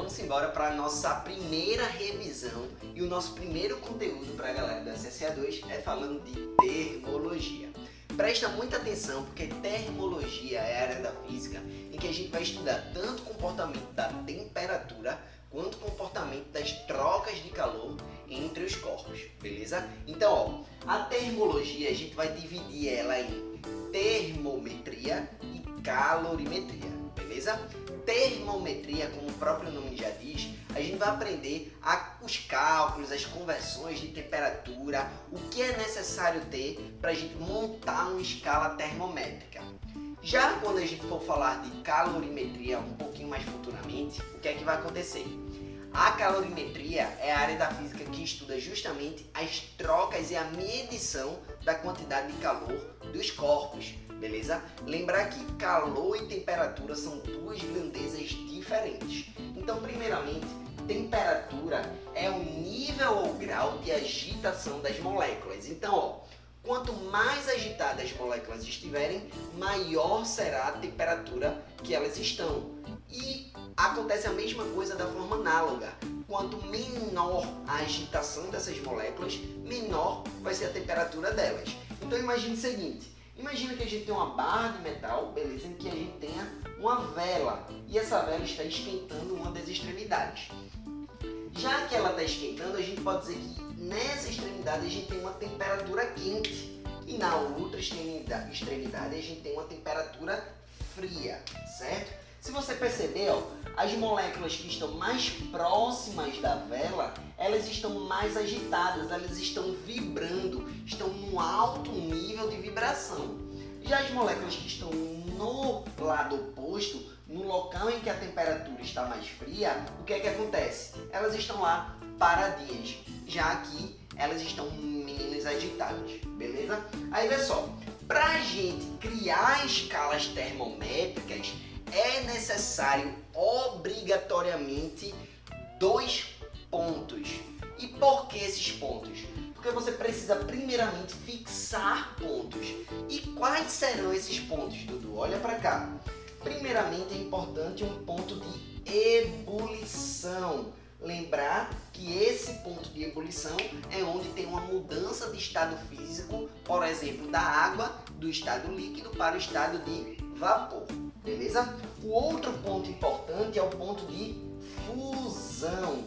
vamos embora para a nossa primeira revisão e o nosso primeiro conteúdo para a galera do SSA2 é falando de termologia. Presta muita atenção porque termologia é a área da física em que a gente vai estudar tanto o comportamento da temperatura quanto o comportamento das trocas de calor entre os corpos, beleza? Então, a termologia a gente vai dividir ela em termometria e calorimetria, beleza? Termometria, como o próprio nome já diz, a gente vai aprender os cálculos, as conversões de temperatura, o que é necessário ter para a gente montar uma escala termométrica. Já quando a gente for falar de calorimetria um pouquinho mais futuramente, o que é que vai acontecer? A calorimetria é a área da física que estuda justamente as trocas e a medição da quantidade de calor dos corpos, beleza? Lembrar que calor e temperatura são duas grandezas diferentes. Então, primeiramente, temperatura é o nível ou grau de agitação das moléculas. Então, quanto mais agitadas as moléculas estiverem, maior será a temperatura que elas estão. E acontece a mesma coisa da forma análoga. Quanto menor a agitação dessas moléculas, menor vai ser a temperatura delas. Então imagine o seguinte, imagina que a gente tem uma barra de metal, beleza, em que a gente tenha uma vela e essa vela está esquentando uma das extremidades. Já que ela está esquentando, a gente pode dizer que nessa extremidade a gente tem uma temperatura quente e na outra extremidade a gente tem uma temperatura fria, certo? Se você perceber, as moléculas que estão mais próximas da vela, elas estão mais agitadas, elas estão vibrando, estão num alto nível de vibração. Já as moléculas que estão no lado oposto, no local em que a temperatura está mais fria, o que é que acontece? Elas estão lá paradinhas, já que elas estão menos agitadas, beleza? Aí vê só, para a gente criar escalas termométricas, é necessário obrigatoriamente 2 pontos. E por que esses pontos? Porque você precisa primeiramente fixar pontos. E quais serão esses pontos, Dudu? Olha para cá. Primeiramente é importante um ponto de ebulição. Lembrar que esse ponto de ebulição é onde tem uma mudança de estado físico, por exemplo, da água do estado líquido para o estado de vapor. Beleza? O outro ponto importante é o ponto de fusão.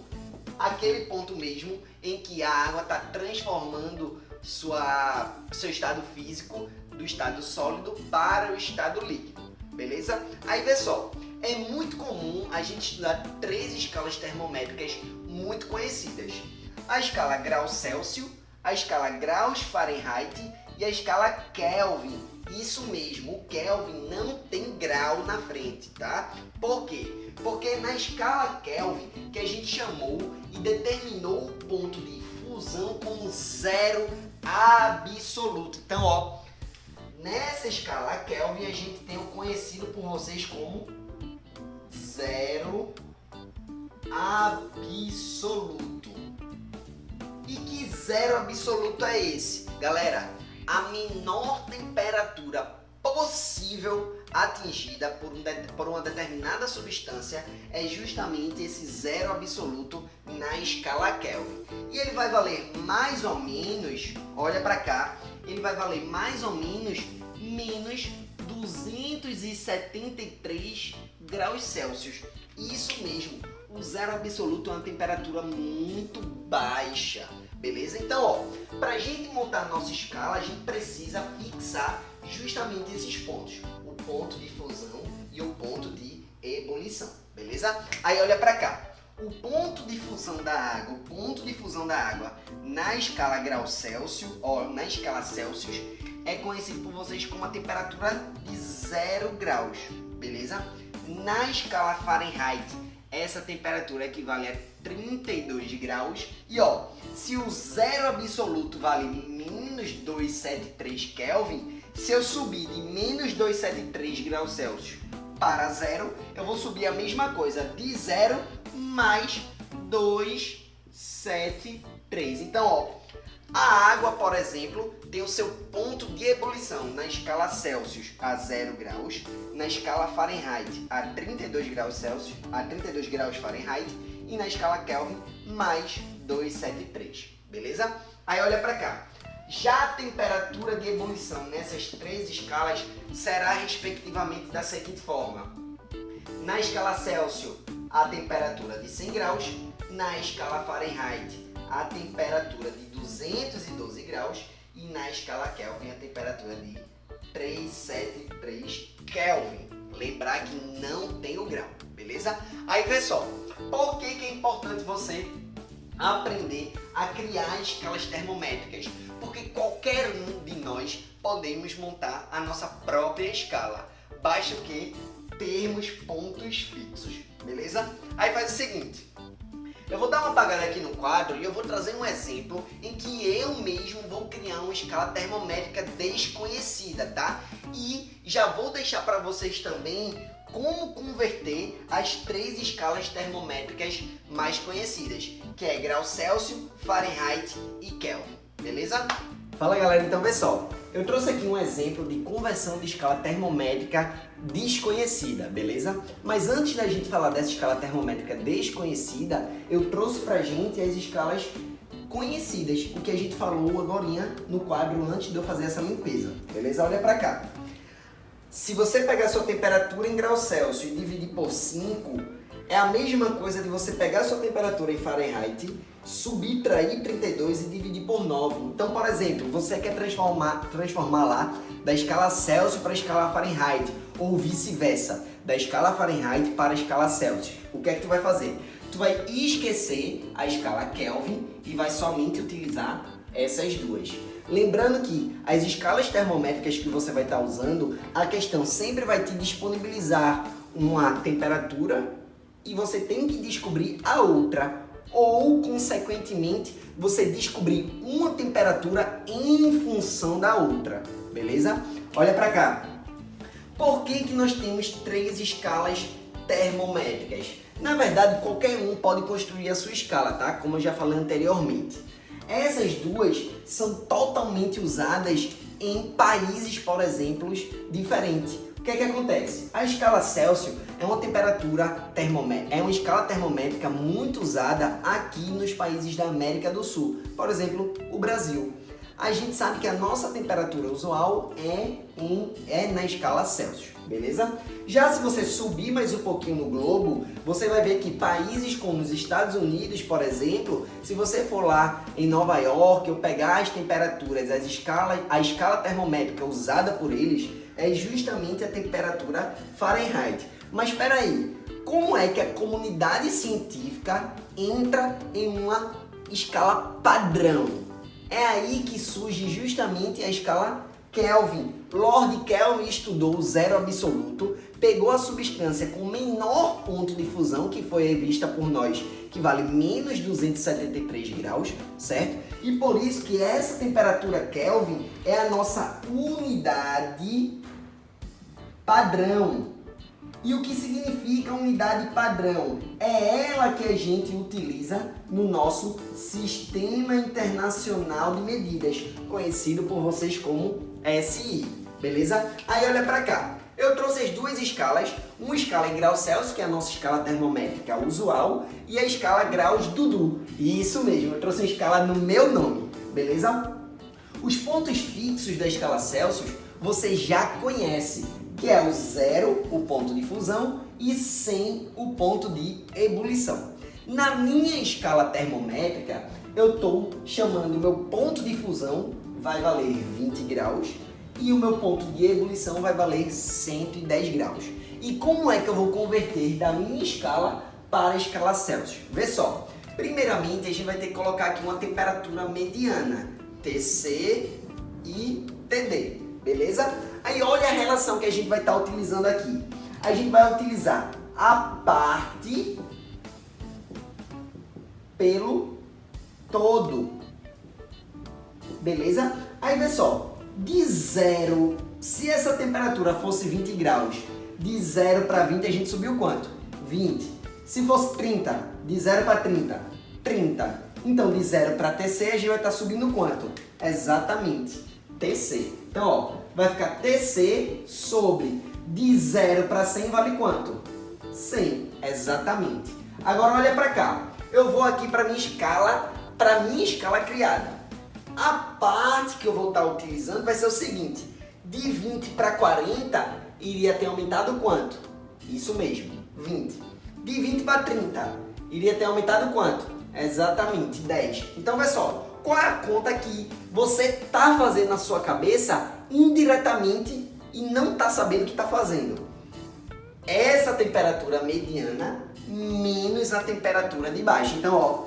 Aquele ponto mesmo em que a água está transformando seu estado físico do estado sólido para o estado líquido. Beleza? Aí vê só, é muito comum a gente estudar 3 escalas termométricas muito conhecidas. A escala grau Celsius, a escala graus Fahrenheit e a escala Kelvin. Isso mesmo, o Kelvin não tem grau na frente, tá? Por quê? Porque na escala Kelvin que a gente chamou e determinou o ponto de fusão como zero absoluto. Então, nessa escala Kelvin a gente tem o conhecido por vocês como zero absoluto. E que zero absoluto é esse? Galera, a menor temperatura possível atingida por uma determinada substância é justamente esse zero absoluto na escala Kelvin. E ele vai valer mais ou menos, olha para cá, ele vai valer mais ou menos menos 273 graus Celsius. Isso mesmo, o zero absoluto é uma temperatura muito baixa. Beleza? Então, para a gente montar a nossa escala, a gente precisa fixar justamente esses pontos. O ponto de fusão e o ponto de ebulição. Beleza? Aí olha para cá. O ponto de fusão da água, na escala grau Celsius, na escala Celsius, é conhecido por vocês como a temperatura de 0 graus. Beleza? Na escala Fahrenheit, essa temperatura equivale a 32 graus. E se o zero absoluto vale menos 273 Kelvin, se eu subir de menos 273 graus Celsius para 0, eu vou subir a mesma coisa, de 0 mais 273. Então, A água, por exemplo, tem o seu ponto de ebulição na escala Celsius a 0 graus, na escala Fahrenheit a 32 graus Celsius, a 32 graus Fahrenheit e na escala Kelvin mais 273, beleza? Aí olha para cá. Já a temperatura de ebulição nessas três escalas será respectivamente da seguinte forma. Na escala Celsius, a temperatura de 100 graus, na escala Fahrenheit, a temperatura de 212 graus e na escala Kelvin, a temperatura de 373 Kelvin. Lembrar que não tem o grau, beleza? Aí, pessoal, por que é importante você aprender a criar escalas termométricas? Porque qualquer um de nós podemos montar a nossa própria escala. Basta o quê? Termos pontos fixos, beleza? Aí faz o seguinte, eu vou dar uma apagada aqui no quadro e eu vou trazer um exemplo em que eu mesmo vou criar uma escala termométrica desconhecida, tá? E já vou deixar para vocês também como converter as três escalas termométricas mais conhecidas, que é grau Celsius, Fahrenheit e Kelvin, beleza? Fala galera, então pessoal, eu trouxe aqui um exemplo de conversão de escala termométrica desconhecida, beleza? Mas antes da gente falar dessa escala termométrica desconhecida, eu trouxe pra gente as escalas conhecidas, o que a gente falou agorinha no quadro antes de eu fazer essa limpeza, beleza? Olha pra cá. Se você pegar a sua temperatura em graus Celsius e dividir por 5, é a mesma coisa de você pegar a sua temperatura em Fahrenheit, subtrair 32 e dividir por 9. Então, por exemplo, você quer transformar lá da escala Celsius para a escala Fahrenheit, ou vice-versa, da escala Fahrenheit para a escala Celsius. O que é que tu vai fazer? Tu vai esquecer a escala Kelvin e vai somente utilizar essas duas. Lembrando que as escalas termométricas que você vai estar usando, a questão sempre vai te disponibilizar uma temperatura e você tem que descobrir a outra. Ou, consequentemente, você descobrir uma temperatura em função da outra, beleza? Olha pra cá. Por que nós temos três escalas termométricas? Na verdade, qualquer um pode construir a sua escala, tá? Como eu já falei anteriormente. Essas duas são totalmente usadas em países, por exemplo, diferentes. O que é que acontece? A escala Celsius é uma é uma escala termométrica muito usada aqui nos países da América do Sul. Por exemplo, o Brasil. A gente sabe que a nossa temperatura usual é na escala Celsius, beleza? Já se você subir mais um pouquinho no globo, você vai ver que países como os Estados Unidos, por exemplo, se você for lá em Nova York ou pegar as temperaturas, a escala termométrica usada por eles, é justamente a temperatura Fahrenheit. Mas espera aí, como é que a comunidade científica entra em uma escala padrão? É aí que surge justamente a escala Kelvin. Lord Kelvin estudou o zero absoluto, pegou a substância com menor ponto de fusão, que foi vista por nós, que vale menos 273 graus, certo? E por isso que essa temperatura Kelvin é a nossa unidade padrão. E o que significa unidade padrão? É ela que a gente utiliza no nosso Sistema Internacional de Medidas, conhecido por vocês como SI, beleza? Aí olha pra cá, eu trouxe as duas escalas, uma escala em graus Celsius, que é a nossa escala termométrica usual, e a escala graus Dudu. Isso mesmo, eu trouxe uma escala no meu nome, beleza? Os pontos fixos da escala Celsius você já conhece, que é o 0, o ponto de fusão, e 100, o ponto de ebulição. Na minha escala termométrica, eu estou chamando o meu ponto de fusão, vai valer 20 graus, e o meu ponto de ebulição vai valer 110 graus. E como é que eu vou converter da minha escala para a escala Celsius? Vê só, primeiramente a gente vai ter que colocar aqui uma temperatura mediana, TC e TD, beleza? Aí olha a relação que a gente vai estar utilizando aqui. A gente vai utilizar a parte pelo todo, beleza? Aí vê só, de 0, se essa temperatura fosse 20 graus, de 0 para 20 a gente subiu quanto? 20. Se fosse 30, de 0 para 30, 30. Então, de 0 para TC, a gente vai estar subindo quanto? Exatamente, TC. Então, ó, vai ficar TC sobre de 0 para 100 vale quanto? 100, exatamente. Agora, olha para cá. Eu vou aqui para minha escala criada. A parte que eu vou estar utilizando vai ser o seguinte. De 20 para 40, iria ter aumentado quanto? Isso mesmo, 20. De 20 para 30, iria ter aumentado quanto? Exatamente, 10. Então, olha só, qual é a conta que você está fazendo na sua cabeça indiretamente e não está sabendo o que está fazendo? Essa temperatura mediana menos a temperatura de baixo. Então, ó,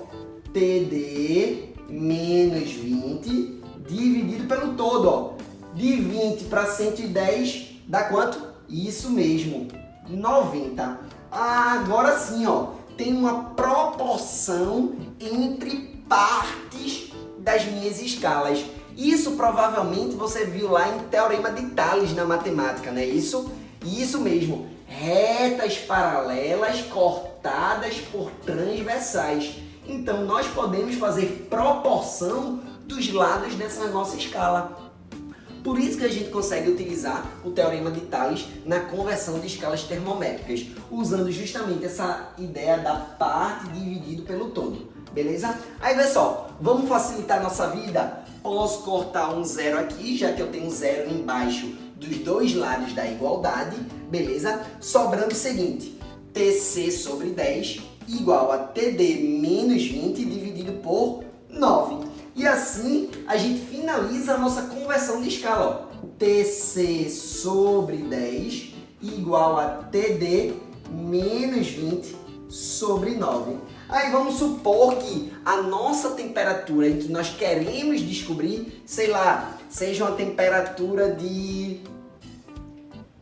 TD menos 20 dividido pelo todo, ó. De 20 para 110 dá quanto? Isso mesmo, 90. Agora sim, ó, tem uma proporção entre partes das minhas escalas. Isso provavelmente você viu lá em Teorema de Tales na matemática, não é isso? Isso mesmo, retas paralelas cortadas por transversais. Então nós podemos fazer proporção dos lados dessa nossa escala. Por isso que a gente consegue utilizar o Teorema de Tales na conversão de escalas termométricas, usando justamente essa ideia da parte dividido pelo todo, beleza? Aí, vê só, vamos facilitar a nossa vida? Posso cortar um zero aqui, já que eu tenho zero embaixo dos dois lados da igualdade, beleza? Sobrando o seguinte, TC sobre 10 igual a TD menos 20 dividido por 9. E assim a gente finaliza a nossa conversão de escala. Ó. TC sobre 10 igual a TD menos 20 sobre 9. Aí vamos supor que a nossa temperatura em que nós queremos descobrir, sei lá, seja uma temperatura de,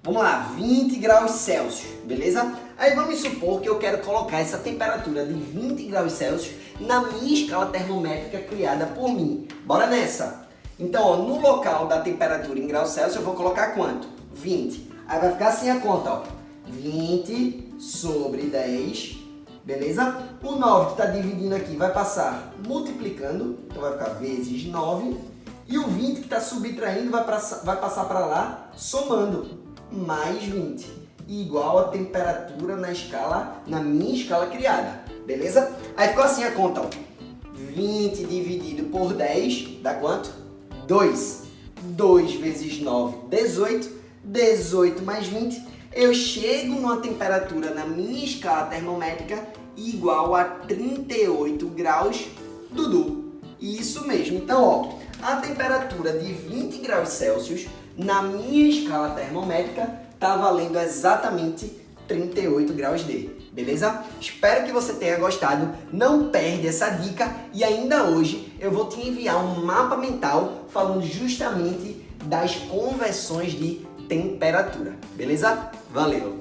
vamos lá, 20 graus Celsius, beleza? Aí vamos supor que eu quero colocar essa temperatura de 20 graus Celsius na minha escala termométrica criada por mim. Bora nessa! Então, ó, no local da temperatura em graus Celsius, eu vou colocar quanto? 20. Aí vai ficar assim a conta, ó. 20 sobre 10, beleza? O 9 que está dividindo aqui vai passar multiplicando, então vai ficar vezes 9. E o 20 que está subtraindo vai passar para lá somando, mais 20. Igual a temperatura na minha escala criada, beleza? Aí ficou assim a conta, ó. 20 dividido por 10 dá quanto? 2. 2 vezes 9, 18. 18 mais 20. Eu chego numa temperatura na minha escala termométrica igual a 38 graus, Dudu. Isso mesmo. Então, ó, a temperatura de 20 graus Celsius na minha escala termométrica está valendo exatamente 38 graus D, beleza? Espero que você tenha gostado, não perde essa dica e ainda hoje eu vou te enviar um mapa mental falando justamente das conversões de temperatura, beleza? Valeu!